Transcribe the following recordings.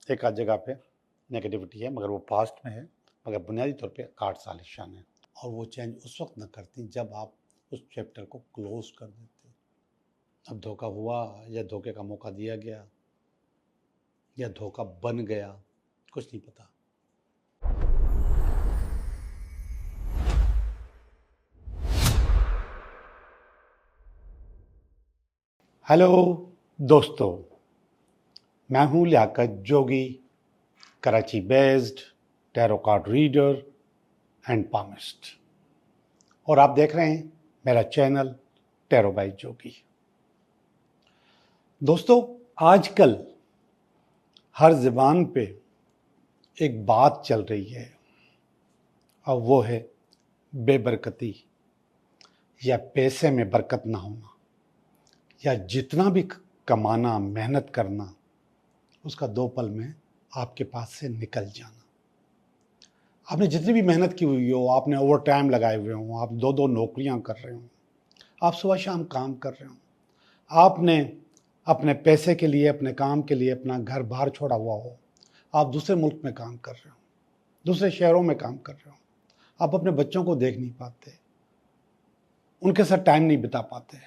एक आध जगह पे नेगेटिविटी है, मगर वो पास्ट में है, मगर बुनियादी तौर पे काट सालिशान है। और वो चेंज उस वक्त न करती जब आप उस चैप्टर को क्लोज कर देते। अब धोखा हुआ या धोखे का मौका दिया गया या धोखा बन गया, कुछ नहीं पता। हेलो दोस्तों, मैं हूं Liaquat Jogi, Karachi based tarot card reader and palmist, और आप देख रहे हैं मेरा चैनल टैरो बाय जोगी। दोस्तों, आजकल हर ज़बान पे एक बात चल रही है और वो है बेबरकती या पैसे में बरकत ना होना, या जितना भी कमाना, मेहनत करना, उसका 2 पल में आपके पास से निकल जाना। आपने जितनी भी मेहनत की हुई हो, आपने ओवर टाइम लगाए हुए हों, आप 2-2 नौकरियां कर रहे हों, आप सुबह शाम काम कर रहे हों, आपने अपने पैसे के लिए, अपने काम के लिए अपना घर बाहर छोड़ा हुआ हो, आप दूसरे मुल्क में काम कर रहे हो, दूसरे शहरों में काम कर रहे हो, आप अपने बच्चों को देख नहीं पाते, उनके साथ टाइम नहीं बिता पाते,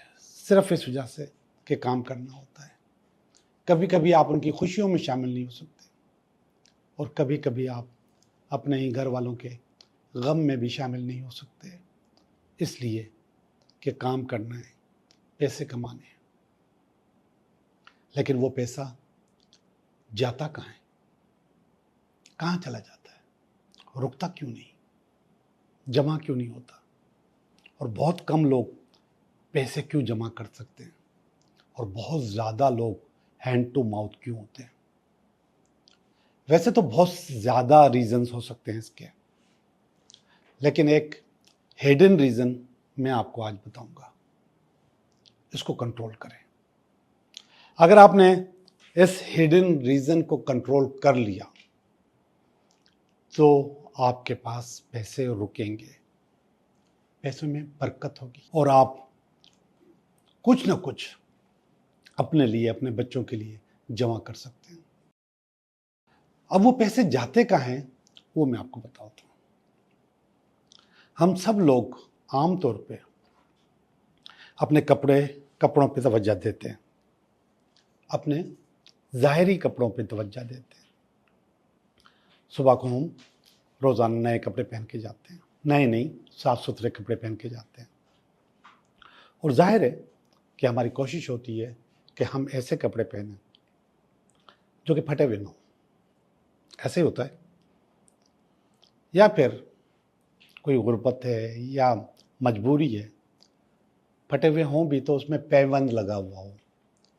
सिर्फ इस वजह से कि काम करना होता है। कभी कभी आप उनकी खुशियों में शामिल नहीं हो सकते, और कभी कभी आप अपने ही घर वालों के गम में भी शामिल नहीं हो सकते, इसलिए कि काम करना है, पैसे कमाने हैं। लेकिन वो पैसा जाता कहाँ है, कहाँ चला जाता है, रुकता क्यों नहीं, जमा क्यों नहीं होता, और बहुत कम लोग पैसे क्यों जमा कर सकते हैं, और बहुत ज़्यादा लोग हैंड टू माउथ क्यों होते हैं। वैसे तो बहुत ज़्यादा रीज़न्स हो सकते हैं इसके, लेकिन एक हिडन रीज़न मैं आपको आज बताऊंगा। इसको कंट्रोल करें। अगर आपने इस हिडन रीज़न को कंट्रोल कर लिया तो आपके पास पैसे रुकेंगे, पैसों में बरकत होगी, और आप कुछ ना कुछ अपने लिए, अपने बच्चों के लिए जमा कर सकते हैं। अब वो पैसे जाते कहाँ हैं, वो मैं आपको बताता हूँ। हम सब लोग आम तौर पे अपने कपड़ों पे तवज्जो देते हैं, अपने ज़ाहिरी कपड़ों पे तवज्जो देते हैं। सुबह को हम रोज़ाना नए कपड़े पहन के जाते हैं, नए नहीं, साफ़ सुथरे कपड़े पहन के जाते हैं, और जाहिर है कि हमारी कोशिश होती है कि हम ऐसे कपड़े पहने जो कि फटे हुए न हो। ऐसे ही होता है। या फिर कोई गुर्बत है या मजबूरी है, फटे हुए हों भी तो उसमें पैबंद लगा हुआ हो,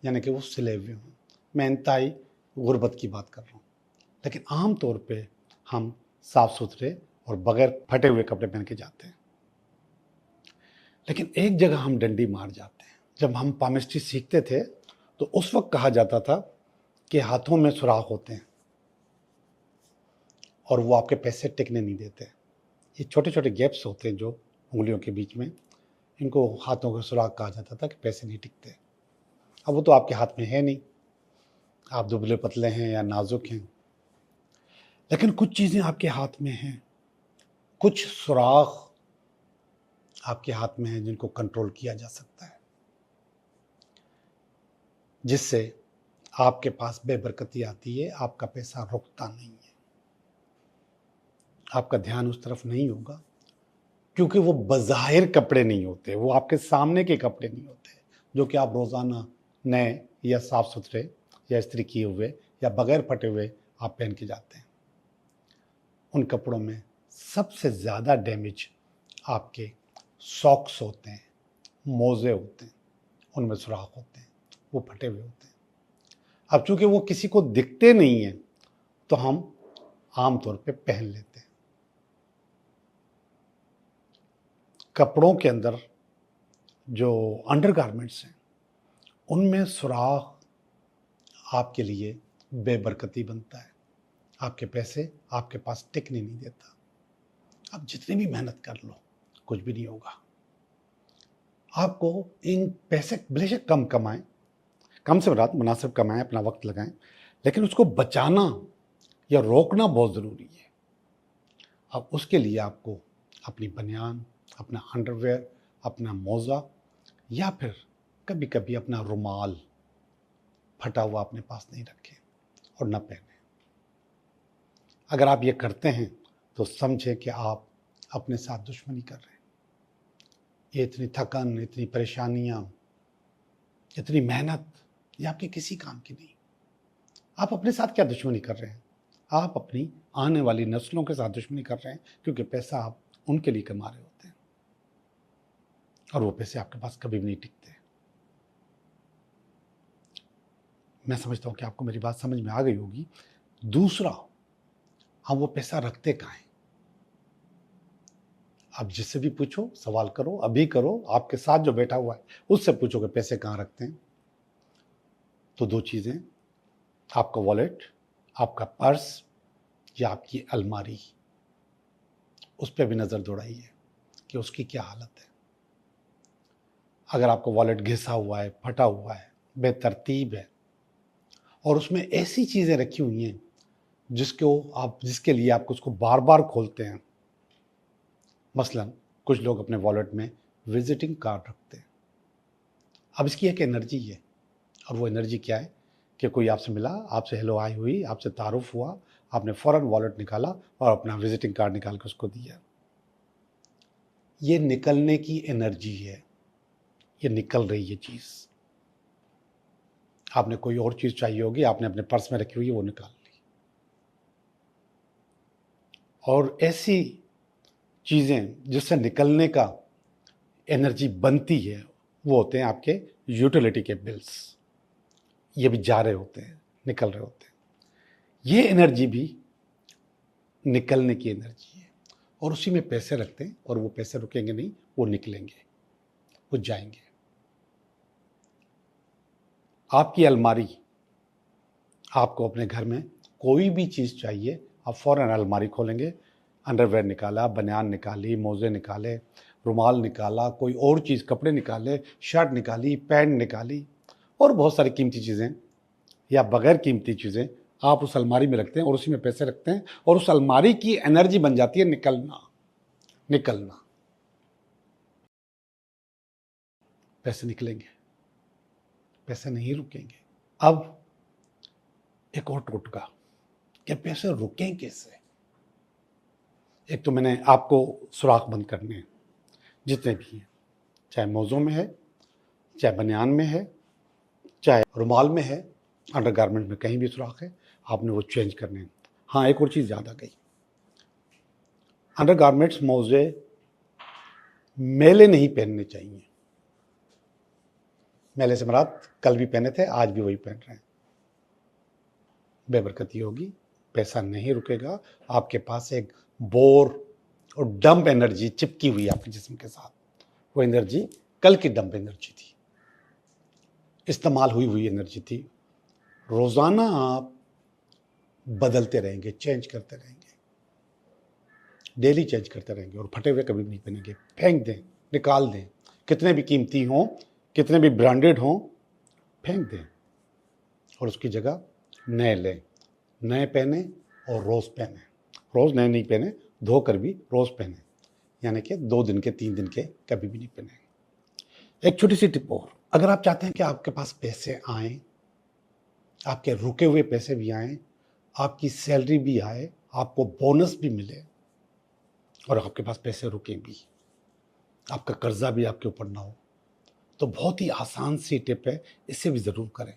यानी कि वो सिले हुए हों। मैं इंतहाई गुर्बत की बात कर रहा हूँ। लेकिन आम तौर पे हम साफ़ सुथरे और बगैर फटे हुए कपड़े पहन के जाते हैं। लेकिन एक जगह हम डंडी मार जाते हैं। जब हम पामिस्ट्री सीखते थे तो उस वक्त कहा जाता था कि हाथों में सुराख होते हैं और वो आपके पैसे टिकने नहीं देते। ये छोटे छोटे गैप्स होते हैं जो उंगलियों के बीच में, इनको हाथों का सुराख कहा जाता था कि पैसे नहीं टिकते। अब वो तो आपके हाथ में है नहीं, आप दुबले पतले हैं या नाजुक हैं, लेकिन कुछ चीज़ें आपके हाथ में हैं, कुछ सुराख आपके हाथ में हैं जिनको कंट्रोल किया जा सकता है, जिससे आपके पास बेबरकती आती है, आपका पैसा रुकता नहीं है, आपका ध्यान उस तरफ नहीं होगा, क्योंकि वो बज़ाहिर कपड़े नहीं होते, वो आपके सामने के कपड़े नहीं होते जो कि आप रोज़ाना नए या साफ़ सुथरे या इस्त्री किए हुए या बगैर फटे हुए आप पहन के जाते हैं। उन कपड़ों में सबसे ज़्यादा डैमेज आपके सॉक्स होते हैं, मोज़े होते हैं, उनमें सुराख होते हैं, वो फटे हुए होते हैं। अब चूंकि वो किसी को दिखते नहीं हैं तो हम आम तौर पे पहन लेते हैं। कपड़ों के अंदर जो अंडरगारमेंट्स हैं उनमें सुराख आपके लिए बेबरकती बनता है, आपके पैसे आपके पास टिकने नहीं देता। आप जितनी भी मेहनत कर लो कुछ भी नहीं होगा। आपको इन पैसे बेशक कम कमाएं, कम से रात मुनासिब कमाएं, अपना वक्त लगाएं, लेकिन उसको बचाना या रोकना बहुत ज़रूरी है। अब उसके लिए आपको अपनी बनियान, अपना अंडरवेयर, अपना मोज़ा या फिर कभी कभी अपना रुमाल फटा हुआ अपने पास नहीं रखें और न पहने। अगर आप ये करते हैं तो समझें कि आप अपने साथ दुश्मनी कर रहे हैं। ये इतनी थकन, इतनी परेशानियां, इतनी मेहनत, ये आपके किसी काम की नहीं। आप अपने साथ क्या दुश्मनी कर रहे हैं? आप अपनी आने वाली नस्लों के साथ दुश्मनी कर रहे हैं, क्योंकि पैसा आप उनके लिए कमा रहे होते हैं और वो पैसे आपके पास कभी भी नहीं टिकते। मैं समझता हूं कि आपको मेरी बात समझ में आ गई होगी। दूसरा, हम वो पैसा रखते कहाँ हैं? आप जिससे भी पूछो, सवाल करो, अभी करो, आपके साथ जो बैठा हुआ है उससे पूछो कि पैसे कहाँ रखते हैं। तो दो चीजें, आपका वॉलेट, आपका पर्स या आपकी अलमारी, उस पर भी नजर दौड़ाइए कि उसकी क्या हालत है। अगर आपका वॉलेट घिसा हुआ है, फटा हुआ है, बेतरतीब है और उसमें ऐसी चीजें रखी हुई हैं जिसके लिए आप उसको बार बार खोलते हैं। मसलन कुछ लोग अपने वॉलेट में विजिटिंग कार्ड रखते हैं। अब इसकी एक एनर्जी है, और वो एनर्जी क्या है कि कोई आपसे मिला, आपसे हेलो हाय हुई, आपसे तारुफ हुआ, आपने फौरन वॉलेट निकाला और अपना विजिटिंग कार्ड निकाल कर उसको दिया। ये निकलने की एनर्जी है, ये निकल रही है चीज। आपने कोई और चीज चाहिए होगी, आपने अपने पर्स में रखी हुई है, वो निकाल ली। और ऐसी चीजें जिससे निकलने का एनर्जी बनती है, वो होते हैं आपके यूटिलिटी के बिल्स। ये भी जा रहे होते हैं, निकल रहे होते हैं। ये एनर्जी भी निकलने की एनर्जी है, और उसी में पैसे रखते हैं, और वो पैसे रुकेंगे नहीं, वो निकलेंगे, वो जाएंगे। आपकी अलमारी, आपको अपने घर में कोई भी चीज चाहिए, आप फौरन अलमारी खोलेंगे, अंडरवेयर निकाला, बनियान निकाली, मोजे निकाले, रुमाल निकाला, कोई और चीज़, कपड़े निकाले, शर्ट निकाली, पैंट निकाली, और बहुत सारी कीमती चीज़ें या बगैर कीमती चीज़ें आप उस अलमारी में रखते हैं और उसी में पैसे रखते हैं, और उस अलमारी की एनर्जी बन जाती है निकलना। निकलना, पैसे निकलेंगे, पैसे नहीं रुकेंगे। अब एक और टोटका कि पैसे रुकें कैसे। एक तो मैंने आपको सुराख बंद करने हैं, जितने भी हैं, चाहे मौजों में है, चाहे बनियान में है, चाहे रुमाल में है, अंडरगारमेंट में कहीं भी सुराख है, आपने वो चेंज करने हैं। हाँ, एक और चीज़ याद आ गई, अंडरगारमेंट्स, मौजे मेले नहीं पहनने चाहिए। मेले से मुराद कल भी पहने थे, आज भी वही पहन रहे हैं। बेबरकती होगी, पैसा नहीं रुकेगा, आपके पास एक बोर और डंप एनर्जी चिपकी हुई है आपके जिस्म के साथ। वो एनर्जी कल की डंप एनर्जी थी, इस्तेमाल हुई हुई एनर्जी थी। रोजाना आप बदलते रहेंगे, चेंज करते रहेंगे, डेली चेंज करते रहेंगे, और फटे हुए कभी भी नहीं पहनेंगे। फेंक दें, निकाल दें, कितने भी कीमती हों, कितने भी ब्रांडेड हों, फेंक दें, और उसकी जगह नए लें। नए पहने और रोज़ पहने, रोज़ नए नहीं पहने, धोकर भी रोज़ पहने, यानी कि 2 दिन के, 3 दिन के कभी भी नहीं पहने। एक छोटी सी टिप और, अगर आप चाहते हैं कि आपके पास पैसे आएँ, आपके रुके हुए पैसे भी आएँ, आपकी सैलरी भी आए, आपको बोनस भी मिले, और आपके पास पैसे रुके भी, आपका कर्जा भी आपके ऊपर ना हो, तो बहुत ही आसान सी टिप है, इससे भी ज़रूर करें।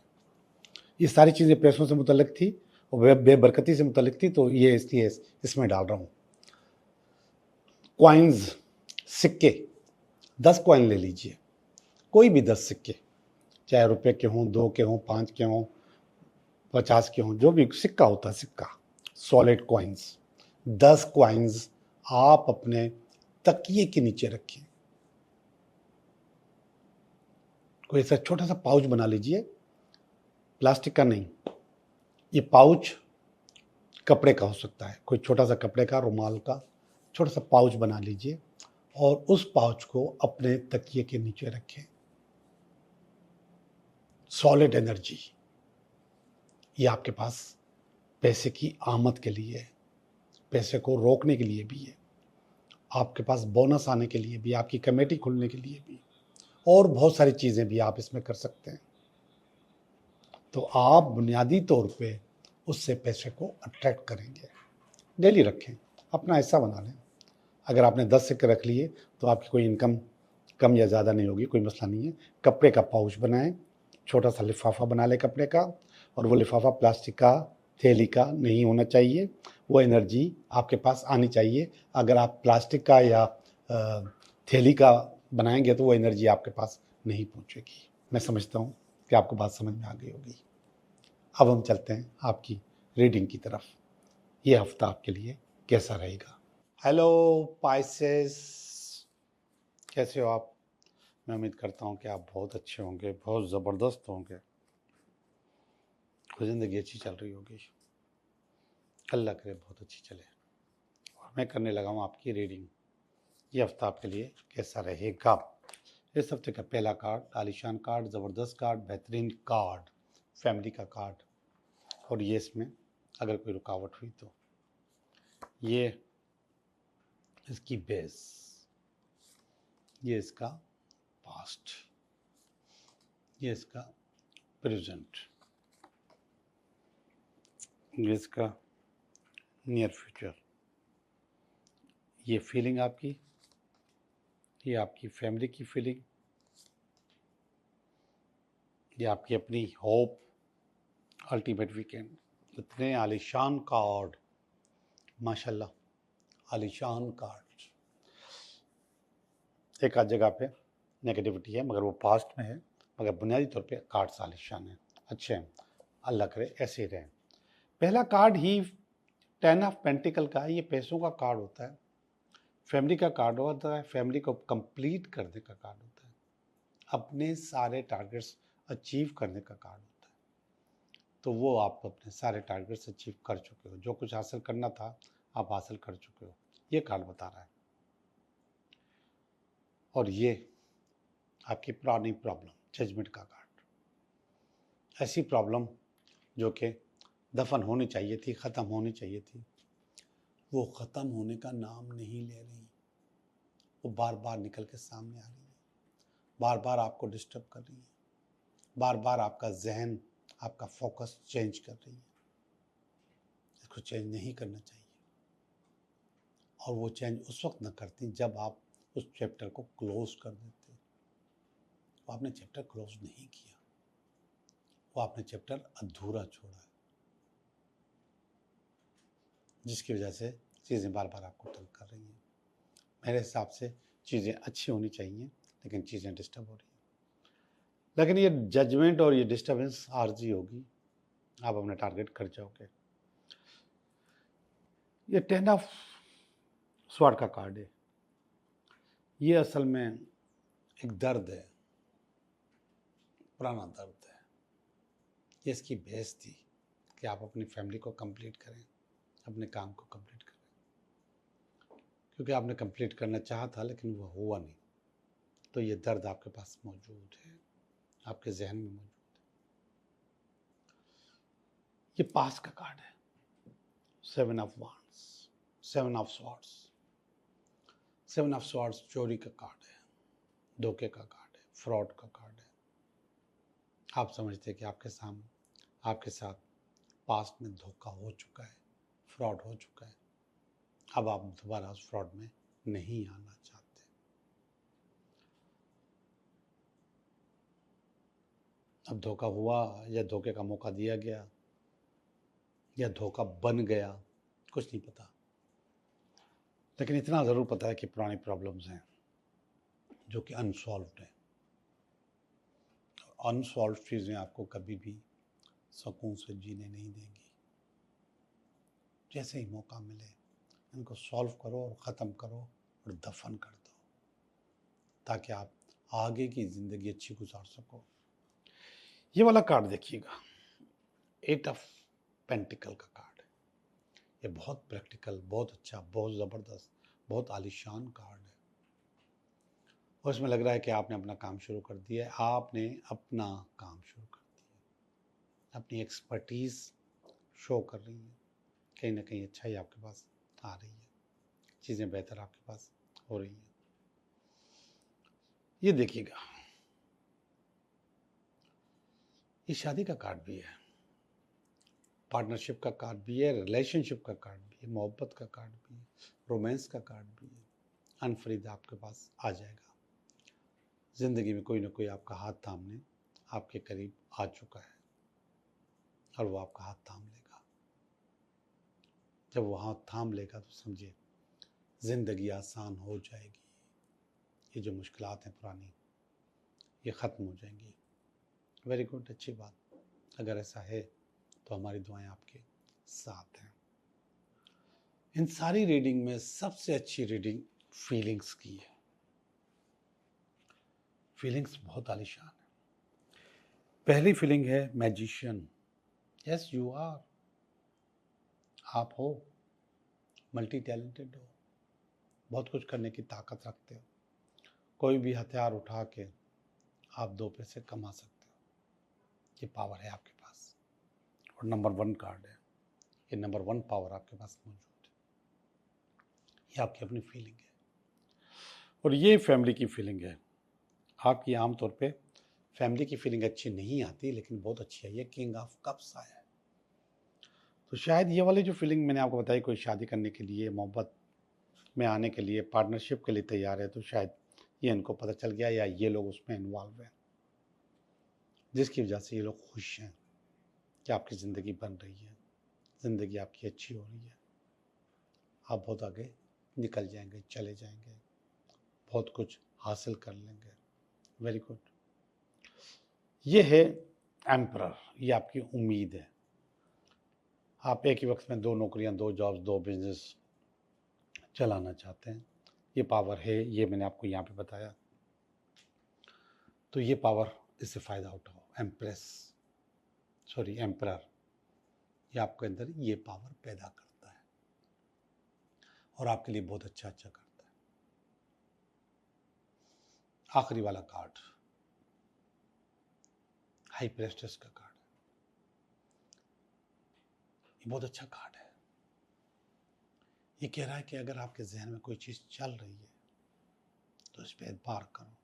ये सारी चीज़ें पैसों से मुतल्लिक थी और बेबरकती से मुतल्लिक थी, तो ये इसलिए इसमें डाल रहा हूँ। कॉइन्स, सिक्के, 10 कॉइन ले लीजिए, कोई भी 10 सिक्के, चाहे रुपए के हों, 2 के हों, 5 के हों, 50 के हों, जो भी सिक्का होता है, सिक्का, सॉलिड कॉइन्स, 10 कॉइन्स आप अपने तकिए के नीचे रखें। कोई ऐसा छोटा सा पाउच बना लीजिए, प्लास्टिक का नहीं, ये पाउच कपड़े का हो सकता है, कोई छोटा सा कपड़े का, रुमाल का छोटा सा पाउच बना लीजिए, और उस पाउच को अपने तकिए के नीचे रखें। सॉलिड एनर्जी, ये आपके पास पैसे की आमद के लिए है, पैसे को रोकने के लिए भी है, आपके पास बोनस आने के लिए भी, आपकी कमेटी खुलने के लिए भी, और बहुत सारी चीज़ें भी आप इसमें कर सकते हैं। तो आप बुनियादी तौर पे उससे पैसे को अट्रैक्ट करेंगे। डेली रखें, अपना हिस्सा बना लें। अगर आपने 10 सिक्के रख लिए तो आपकी कोई इनकम कम या ज़्यादा नहीं होगी, कोई मसला नहीं है। कपड़े का पाउच बनाएं, छोटा सा लिफाफा बना लें कपड़े का, और वो लिफाफा प्लास्टिक का, थैली का नहीं होना चाहिए। वो एनर्जी आपके पास आनी चाहिए। अगर आप प्लास्टिक का या थैली का बनाएंगे तो वो एनर्जी आपके पास नहीं पहुंचेगी। मैं समझता हूँ कि आपको बात समझ में आ गई होगी। अब हम चलते हैं आपकी रीडिंग की तरफ। ये हफ्ता आपके लिए कैसा रहेगा? हेलो पाइसेस, कैसे हो आप? मैं उम्मीद करता हूँ कि आप बहुत अच्छे होंगे, बहुत ज़बरदस्त होंगे, ज़िंदगी अच्छी चल रही होगी। अल्लाह करे बहुत अच्छी चले। और मैं करने लगा हूँ आपकी रीडिंग। ये हफ्ता आपके लिए कैसा रहेगा? इस हफ्ते का पहला कार्ड, आलिशान कार्ड, ज़बरदस्त कार्ड, बेहतरीन कार्ड, फैमिली का कार्ड। और ये इसमें अगर कोई रुकावट हुई तो ये इसकी बेस, ये इसका पास्ट, ये इसका प्रेजेंट, ये इसका नियर फ्यूचर। ये फीलिंग आपकी, ये आपकी फैमिली की फीलिंग, ये आपकी अपनी होप, अल्टीमेट वीकेंड। इतने आलिशान कार्ड, माशाल्लाह, आलिशान कार्ड। एक आध जगह पे नेगेटिविटी है मगर वो पास्ट में है, मगर बुनियादी तौर पे कार्ड्स आलिशान है, अच्छे हैं। अल्लाह करे ऐसे ही रहें। पहला कार्ड ही 10 ऑफ पेंटिकल का है। ये पैसों का कार्ड होता है, फैमिली का कार्ड होता है, फैमिली को कंप्लीट करने का कार्ड होता है, अपने सारे टारगेट्स अचीव करने का कार्ड होता है। तो वो आप अपने सारे टारगेट्स अचीव कर चुके हो, जो कुछ हासिल करना था आप हासिल कर चुके हो, ये कार्ड बता रहा है। और ये आपकी पुरानी प्रॉब्लम, जजमेंट का कार्ड, ऐसी प्रॉब्लम जो कि दफन होनी चाहिए थी, ख़त्म होनी चाहिए थी, वो ख़त्म होने का नाम नहीं ले रही। वो बार बार निकल के सामने आ रही है, बार बार आपको डिस्टर्ब कर रही है, बार बार आपका जहन, आपका फोकस चेंज कर रही है। इसको चेंज नहीं करना चाहिए। और वो चेंज उस वक्त न करती जब आप उस चैप्टर को क्लोज कर देते। वो आपने चैप्टर क्लोज नहीं किया, वो आपने चैप्टर अधूरा छोड़ा है, जिसकी वजह से चीज़ें बार बार आपको तंग कर रही हैं। मेरे हिसाब से चीज़ें अच्छी होनी चाहिए, लेकिन चीज़ें डिस्टर्ब हो रही हैं। लेकिन ये जजमेंट और ये डिस्टर्बेंस आर्जी होगी, आप अपना टारगेट कर जाओगे। ये 10 ऑफ स्वॉर्ड का कार्ड है। ये असल में एक दर्द है, पुराना दर्द है। ये इसकी बेस थी कि आप अपनी फैमिली को कंप्लीट करें, अपने काम को कंप्लीट करें, क्योंकि आपने कंप्लीट करना चाहा था लेकिन वो हुआ नहीं। तो ये दर्द आपके पास मौजूद है, आपके जहन में मौजूद है। ये पास का कार्ड है, 7 of wands, 7 of swords. 7 of swords चोरी का कार्ड है, धोखे का कार्ड है, फ्रॉड का कार्ड है। आप समझते हैं कि आपके साथ पास्ट में धोखा हो चुका है, फ्रॉड हो चुका है। अब आप दोबारा उस फ्रॉड में नहीं आना चाहते। अब धोखा हुआ या धोखे का मौका दिया गया या धोखा बन गया, कुछ नहीं पता। लेकिन इतना ज़रूर पता है कि पुरानी प्रॉब्लम्स हैं जो कि अनसॉल्व्ड हैं। अनसॉल्व चीज़ें आपको कभी भी सुकून से जीने नहीं देंगी। जैसे ही मौका मिले इनको सॉल्व करो और ख़त्म करो और दफन कर दो, ताकि आप आगे की ज़िंदगी अच्छी गुजार सको। ये वाला कार्ड देखिएगा, 8 ऑफ पेंटिकल का कार्ड है। ये बहुत प्रैक्टिकल, बहुत अच्छा, बहुत ज़बरदस्त, बहुत आलीशान कार्ड है। और इसमें लग रहा है कि आपने अपना काम शुरू कर दिया है। आपने अपना काम शुरू कर दिया, अपनी एक्सपर्टीज़ शो कर रही हैं, कहीं ना कहीं अच्छाई आपके पास आ रही है, चीज़ें बेहतर आपके पास हो रही हैं। ये देखिएगा, ये शादी का कार्ड भी है, पार्टनरशिप का कार्ड भी है, रिलेशनशिप का कार्ड भी है, मोहब्बत का कार्ड भी है, रोमांस का कार्ड भी है। अनफरीद आपके पास आ जाएगा। ज़िंदगी में कोई ना कोई आपका हाथ थामने आपके करीब आ चुका है और वो आपका हाथ थाम लेगा। जब वो हाथ थाम लेगा तो समझिए ज़िंदगी आसान हो जाएगी। ये जो मुश्किलात हैं पुरानी, ये ख़त्म हो जाएंगी। वेरी गुड, अच्छी बात। अगर ऐसा है तो हमारी दुआएं आपके साथ हैं। इन सारी रीडिंग में सबसे अच्छी रीडिंग फीलिंग्स की है। फीलिंग्स बहुत आलीशान है। पहली फीलिंग है मैजिशियन। यस यू आर, आप हो, मल्टी टैलेंटेड हो, बहुत कुछ करने की ताकत रखते हो। कोई भी हथियार उठा के आप 2 पैसे कमा सकते हो। ये पावर है आपके पास और नंबर 1 कार्ड है। ये नंबर 1 पावर आपके पास मौजूद है। ये आपकी अपनी फीलिंग है और ये फैमिली की फीलिंग है। आपकी आमतौर पे फैमिली की फीलिंग अच्छी नहीं आती, लेकिन बहुत अच्छी है। ये किंग ऑफ कप्स आया है, तो शायद ये वाली जो फीलिंग मैंने आपको बताई, कोई शादी करने के लिए, मोहब्बत में आने के लिए, पार्टनरशिप के लिए तैयार है, तो शायद ये इनको पता चल गया या ये लोग उसमें इन्वॉल्व हैं, जिसकी वजह से ये लोग खुश हैं कि आपकी ज़िंदगी बन रही है, ज़िंदगी आपकी अच्छी हो रही है, आप बहुत आगे निकल जाएंगे, चले जाएंगे, बहुत कुछ हासिल कर लेंगे। Very good. ये है एम्परर, ये आपकी उम्मीद है। आप एक ही वक्त में 2 नौकरियां, 2 जॉब्स, 2 बिजनेस चलाना चाहते हैं। ये पावर है, ये मैंने आपको यहाँ पे बताया। तो ये पावर, इससे फ़ायदा उठाओ। एम्परर, ये आपके अंदर ये पावर पैदा करता है और आपके लिए बहुत अच्छा करता है। आखिरी वाला कार्ड हाई प्रेस्टेस का कार्ड है। ये बहुत अच्छा कार्ड है। ये कह रहा है कि अगर आपके जहन में कोई चीज़ चल रही है तो इस पर एतबार करो,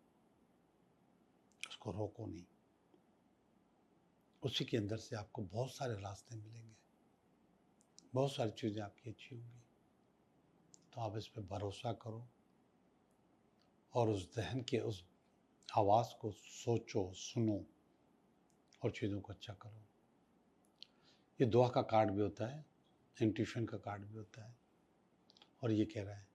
उसको रोको नहीं। उसी के अंदर से आपको बहुत सारे रास्ते मिलेंगे, बहुत सारी चीज़ें आपकी अच्छी होंगी। तो आप इस पर भरोसा करो और उस जहन के उस आवाज़ को सोचो, सुनो और चीज़ों को अच्छा करो। ये दुआ का कार्ड भी होता है, इंट्यूशन का कार्ड भी होता है और ये कह रहा है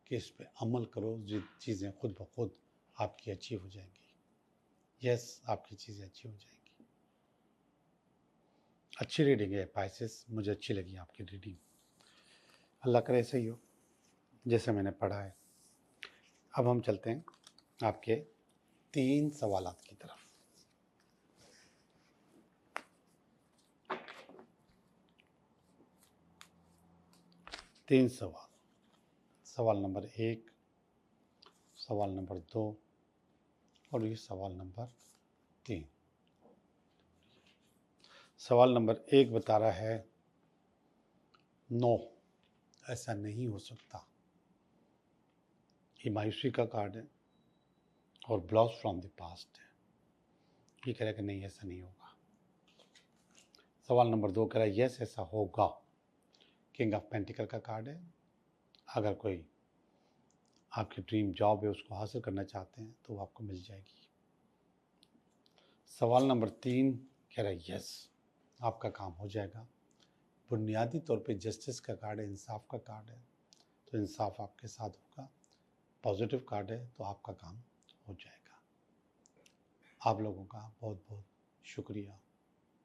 कि इस पे अमल करो, जो चीज़ें खुद ब खुद आपकी अच्छी हो जाएंगी। यस, आपकी चीज़ें अच्छी हो जाएंगी। अच्छी रीडिंग है पाइसेस, मुझे अच्छी लगी आपकी रीडिंग। अल्लाह करे ऐसे ही हो जैसे मैंने पढ़ा है। अब हम चलते हैं आपके 3 सवालात की तरफ। तीन सवाल। सवाल नंबर 1, सवाल नंबर 2 और ये सवाल नंबर 3। सवाल नंबर 1 बता रहा है नो, ऐसा नहीं हो सकता। ये मायूसी का कार्ड है और ब्लॉस्ट फ्रॉम द पास्ट है। ये कह रहा है कि नहीं, ऐसा नहीं होगा। सवाल नंबर 2 कह रहा है यस, ऐसा होगा। किंग ऑफ पेंटिकल का कार्ड है। अगर कोई आपकी ड्रीम जॉब है, उसको हासिल करना चाहते हैं तो वो आपको मिल जाएगी। सवाल नंबर 3 कह रहा है यस, आपका काम हो जाएगा। बुनियादी तौर पे जस्टिस का कार्ड है, इंसाफ का कार्ड है, तो इंसाफ आपके साथ होगा। पॉजिटिव कार्ड है तो आपका काम हो जाएगा। आप लोगों का बहुत बहुत शुक्रिया।